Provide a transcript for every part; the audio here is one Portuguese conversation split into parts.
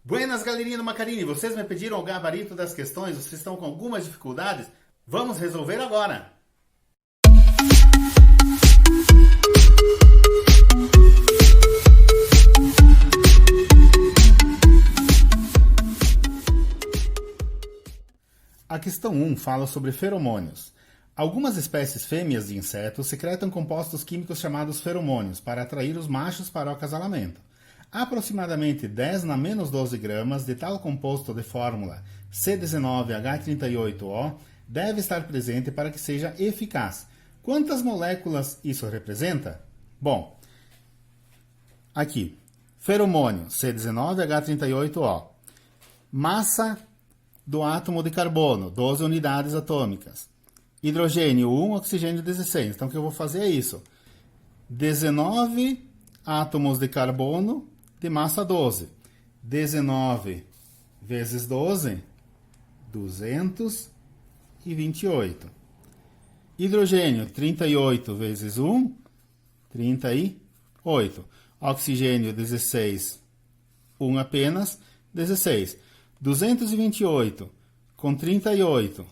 Buenas, galerinha do Macarini! Vocês me pediram o gabarito das questões? Vocês estão com algumas dificuldades? Vamos resolver agora! A questão 1 fala sobre feromônios. Algumas espécies fêmeas de insetos secretam compostos químicos chamados feromônios para atrair os machos para o acasalamento. Aproximadamente 10 na menos 12 gramas de tal composto de fórmula C19H38O deve estar presente para que seja eficaz. Quantas moléculas isso representa? Bom, aqui, feromônio C19H38O, massa do átomo de carbono, 12 unidades atômicas. Hidrogênio 1, oxigênio 16. Então, o que eu vou fazer é isso. 19 átomos de carbono de massa 12. 19 vezes 12, 228. Hidrogênio, 38 vezes 1, 38. Oxigênio, 16. 1 apenas, 16. 228 com 38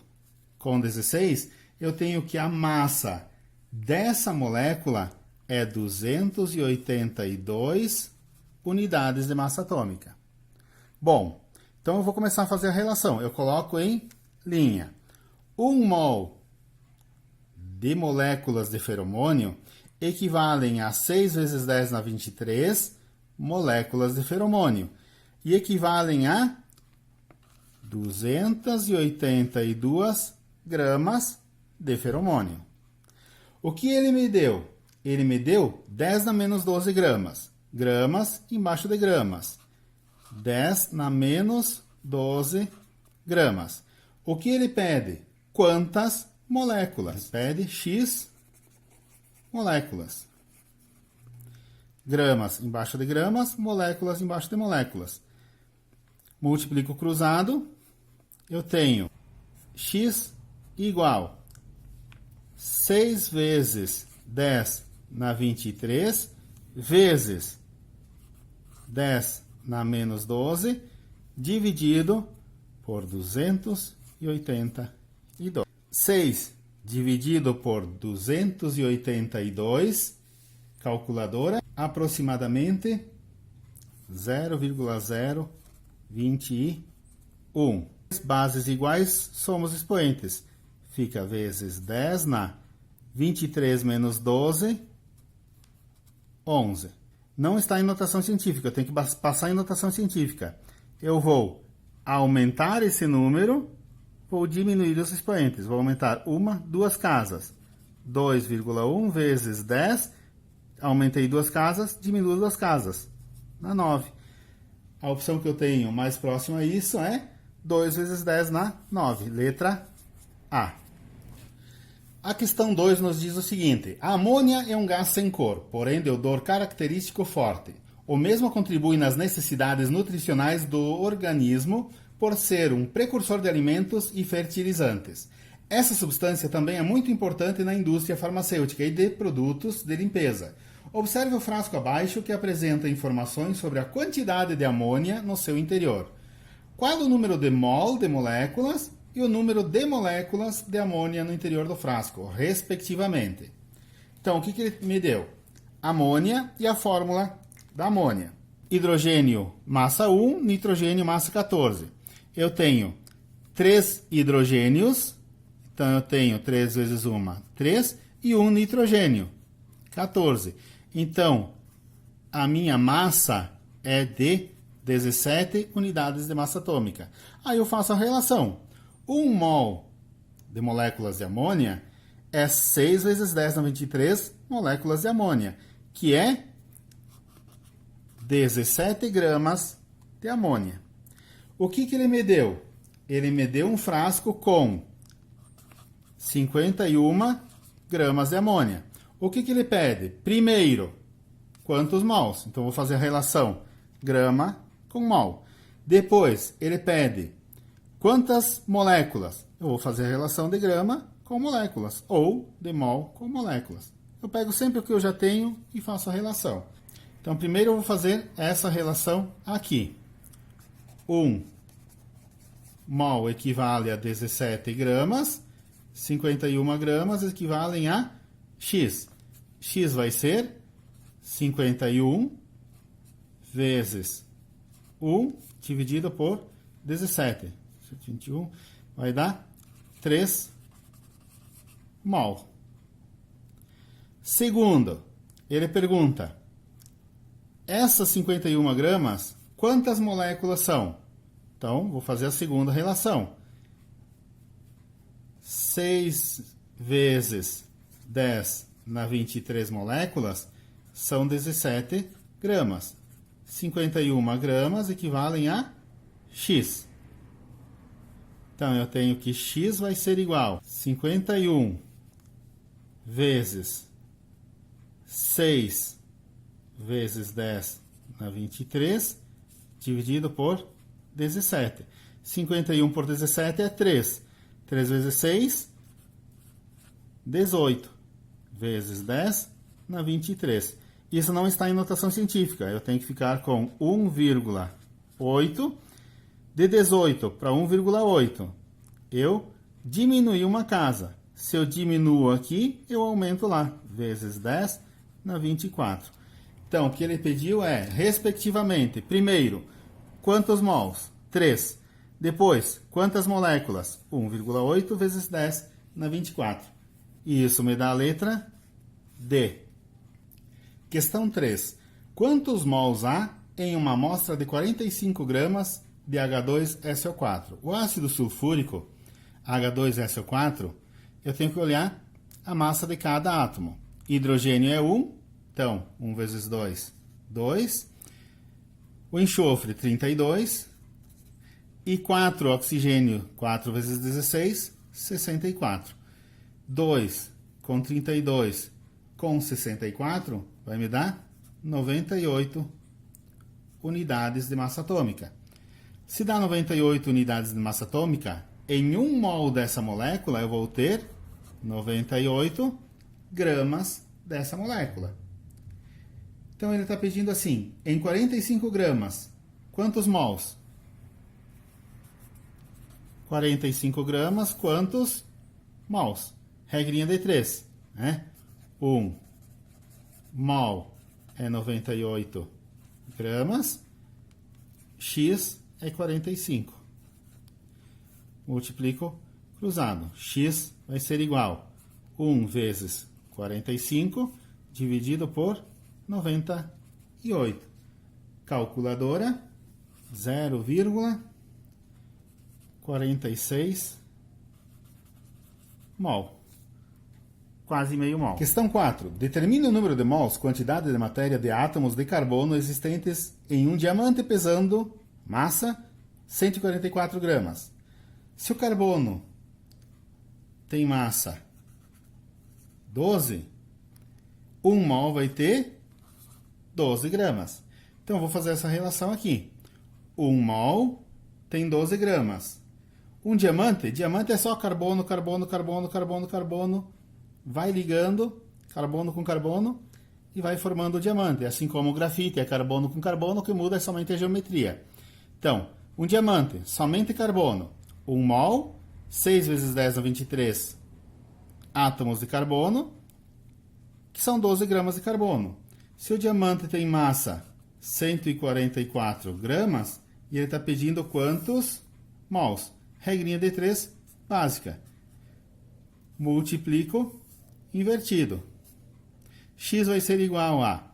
com 16, eu tenho que a massa dessa molécula é 282 unidades de massa atômica. Bom, então eu vou começar a fazer a relação. Eu coloco em linha. 1 mol de moléculas de feromônio equivalem a 6 vezes 10 na 23 moléculas de feromônio. E equivalem a 282 gramas de feromônio. O que ele me deu? Ele me deu 10 na menos 12 gramas. Gramas embaixo de gramas. 10 na menos 12 gramas. O que ele pede? Quantas moléculas? Pede X moléculas. Gramas embaixo de gramas, moléculas embaixo de moléculas. Multiplico cruzado, eu tenho X igual 6 vezes 10 na 23 vezes 10 na menos 12 dividido por 282. 6 dividido por 282, calculadora, aproximadamente 0,021. Bases iguais, somos expoentes. Fica vezes 10 na 23 menos 12, 11. Não está em notação científica, eu tenho que passar em notação científica. Eu vou aumentar esse número, vou diminuir os expoentes. Vou aumentar duas casas. 2,1 vezes 10, aumentei duas casas, diminuo duas casas. Na 9. A opção que eu tenho mais próxima a isso é 2 vezes 10 na 9, letra A. A questão 2 nos diz o seguinte: a amônia é um gás sem cor, porém de odor característico forte. O mesmo contribui nas necessidades nutricionais do organismo por ser um precursor de alimentos e fertilizantes. Essa substância também é muito importante na indústria farmacêutica e de produtos de limpeza. Observe o frasco abaixo que apresenta informações sobre a quantidade de amônia no seu interior. Qual o número de mol de moléculas e o número de moléculas de amônia no interior do frasco, respectivamente? Então, o que ele me deu? Amônia e a fórmula da amônia. Hidrogênio, massa 1, nitrogênio, massa 14. Eu tenho 3 hidrogênios, então eu tenho 3 vezes 1, 3, e 1 nitrogênio, 14. Então, a minha massa é de 17 unidades de massa atômica. Aí eu faço a relação. 1 mol de moléculas de amônia é 6 vezes 10 na 23 moléculas de amônia, que é 17 gramas de amônia. O que ele me deu? Ele me deu um frasco com 51 gramas de amônia. O que ele pede? Primeiro, quantos mols? Então, vou fazer a relação grama com mol. Depois, ele pede quantas moléculas? Eu vou fazer a relação de grama com moléculas, ou de mol com moléculas. Eu pego sempre o que eu já tenho e faço a relação. Então, primeiro eu vou fazer essa relação aqui. 1 mol equivale a 17 gramas, 51 gramas equivalem a X. X vai ser 51 vezes 1 dividido por 17. 21 vai dar 3 mol. Segundo, ele pergunta, essas 51 gramas, quantas moléculas são? Então, vou fazer a segunda relação. 6 vezes 10 na 23 moléculas são 17 gramas. 51 gramas equivalem a X. Então, eu tenho que X vai ser igual a 51 vezes 6 vezes 10 na 23, dividido por 17. 51 por 17 é 3. 3 vezes 6, 18. Vezes 10 na 23. Isso não está em notação científica. Eu tenho que ficar com 1,8. De 18 para 1,8. Eu diminui uma casa. Se eu diminuo aqui, eu aumento lá. Vezes 10 na 24. Então, o que ele pediu é, respectivamente, primeiro, quantos mols? 3. Depois, quantas moléculas? 1,8 vezes 10 na 24. E isso me dá a letra D. Questão 3. Quantos mols há em uma amostra de 45 gramas de H2SO4? O ácido sulfúrico, H2SO4, eu tenho que olhar a massa de cada átomo. Hidrogênio é 1, então 1 vezes 2, 2. O enxofre, 32. E 4, oxigênio, 4 vezes 16, 64. 2 com 32 com 64 vai me dar 98 unidades de massa atômica. Se dá 98 unidades de massa atômica, em 1 mol dessa molécula eu vou ter 98 gramas dessa molécula. Então ele está pedindo assim, em 45 gramas, quantos mols? 45 gramas, quantos mols? Regrinha de 3, né? 1 mol é 98 gramas, X é 45. Multiplico cruzado. X vai ser igual a 1 vezes 45 dividido por 98. Calculadora, 0,46 mol. Quase meio mol. Questão 4. Determine o número de mols, quantidade de matéria de átomos de carbono existentes em um diamante pesando massa 144 gramas. Se o carbono tem massa 12, 1 mol vai ter 12 gramas. Então, eu vou fazer essa relação aqui. 1 mol tem 12 gramas. Um diamante é só carbono, carbono, carbono, carbono, carbono. Vai ligando carbono com carbono e vai formando o diamante. Assim como o grafite é carbono com carbono, o que muda é somente a geometria. Então, um diamante, somente carbono. 1 mol, 6 vezes 10 na 23 átomos de carbono, que são 12 gramas de carbono. Se o diamante tem massa 144 gramas, e ele está pedindo quantos mols? Regrinha de 3, básica. Multiplico, invertido. X vai ser igual a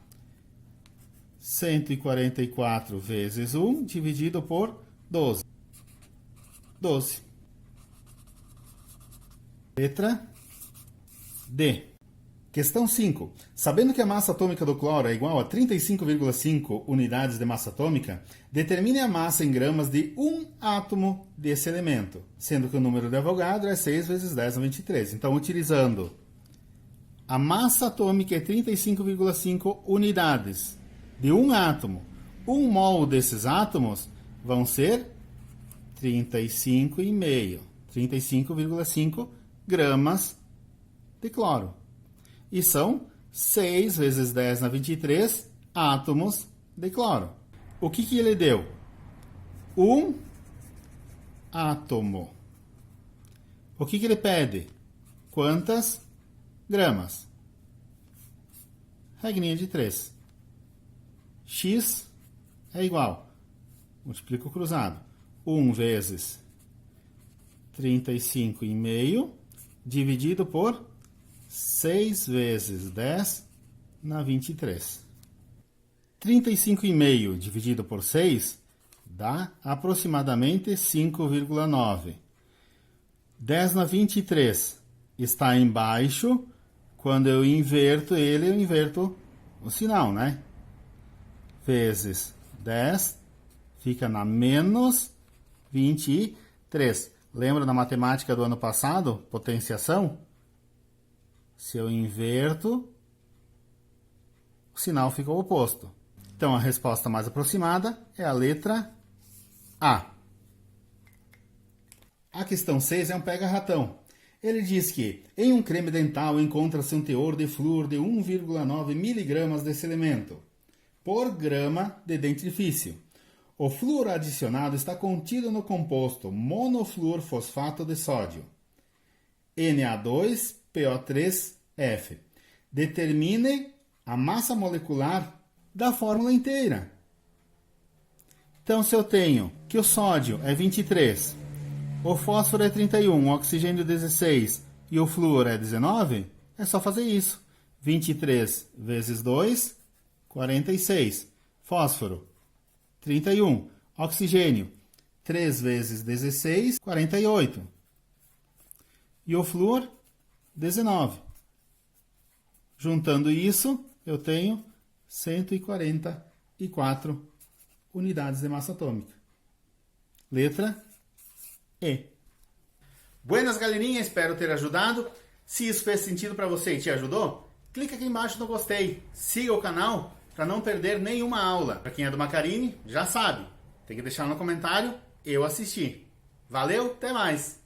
144 vezes 1 dividido por 12. 12. Letra D. Questão 5. Sabendo que a massa atômica do cloro é igual a 35,5 unidades de massa atômica, determine a massa em gramas de um átomo desse elemento, sendo que o número de Avogadro é 6 vezes 10 na 23. Então, utilizando a massa atômica é 35,5 unidades de um átomo. 1 mol desses átomos vão ser 35,5 gramas de cloro. E são 6 vezes 10 na 23 átomos de cloro. O que ele deu? Um átomo. O que ele pede? Quantas gramas? Regrinha de 3. X é igual. Multiplico cruzado. 1 vezes 35,5 dividido por 6 vezes 10 na 23. 35,5 dividido por 6 dá aproximadamente 5,9. 10 na 23 está embaixo. Quando eu inverto ele, eu inverto o sinal, né? Vezes 10 fica na menos 23. Lembra da matemática do ano passado? Potenciação? Se eu inverto, o sinal fica o oposto. Então, a resposta mais aproximada é a letra A. A questão 6 é um pega-ratão. Ele diz que em um creme dental encontra-se um teor de flúor de 1,9 mg desse elemento por grama de dentifrício. O flúor adicionado está contido no composto monofluor fosfato de sódio, Na2PO3F. Determine a massa molecular da fórmula inteira. Então, se eu tenho que o sódio é 23, o fósforo é 31, o oxigênio 16 e o flúor é 19, é só fazer isso. 23 vezes 2, 46. Fósforo, 31. Oxigênio, 3 vezes 16, 48. E o flúor, 19. Juntando isso, eu tenho 144 unidades de massa atômica. Letra E. Buenas, galerinha, espero ter ajudado. Se isso fez sentido para você e te ajudou, clica aqui embaixo no gostei. Siga o canal para não perder nenhuma aula. Para quem é do Maccarini, já sabe. Tem que deixar no comentário, eu assisti. Valeu, até mais!